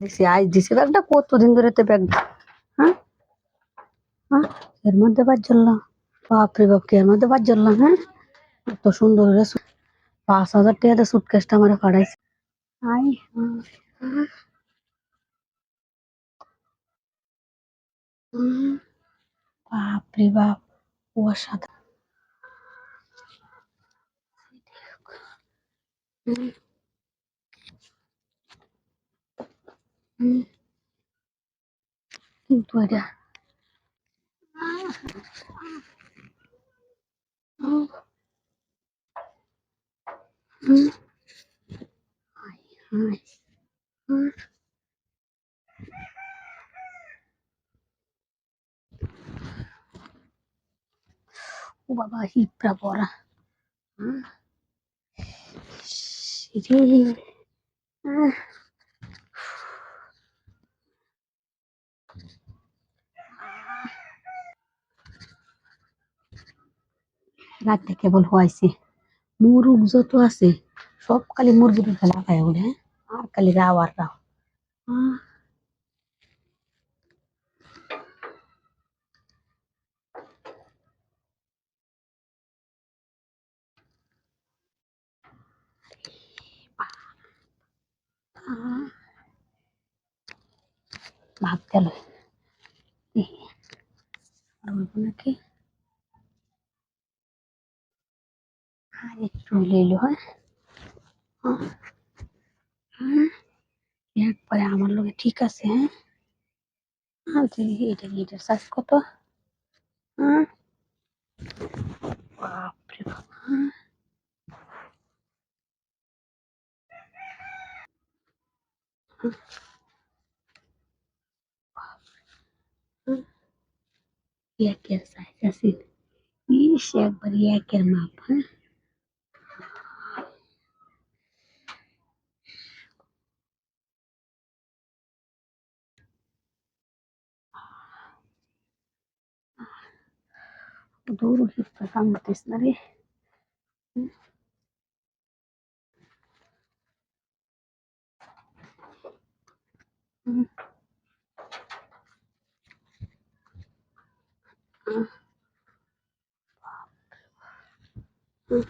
দিছি আজ দিছি ব্যাগটা কতদিন ধরে তো ব্যাগ। হ্যাঁ হ্যাঁ এর মধ্যে বাদ জ্বললাম। বাপরে বাপ কি এর মধ্যে বাদ জ্বললাম। হ্যাঁ এত সুন্দর করে 5,000 টাকা সুটকেসটা আমার পাঠাইছে। আই হ্যাঁ, বাপরে বাপ অসাধারণ। হুম, হুম, কিন্তু এটা হুম, হুম, হাই, হাই, হুম, ও বাবা হিপড়া পড়া। হুম, রে আহ, রাতে কেবল হয়েছে মুরুগ যত আছে সব খালি মুরগির ফেলা খায় বলে। হ্যাঁ আর খালি রাও আর রাও। আহ, আহ, ভাত গেল আর বলবো নাকি আর একটু হইলে এলো। হ্যাঁ আহ, হ্যাঁ, একবারে আমার লোকে ঠিক আছে। হ্যাঁ আচ্ছা এটার সাইজ কত? হ্যাঁ বাপরে বাপ। হ্যাঁ হ্যাঁ, একের সাইজ আছে। ইস একবারে একের মাপ। হ্যাঁ দূর হিপটা কামড়তেছ না রে। হুম, হুম, হুম, হুম।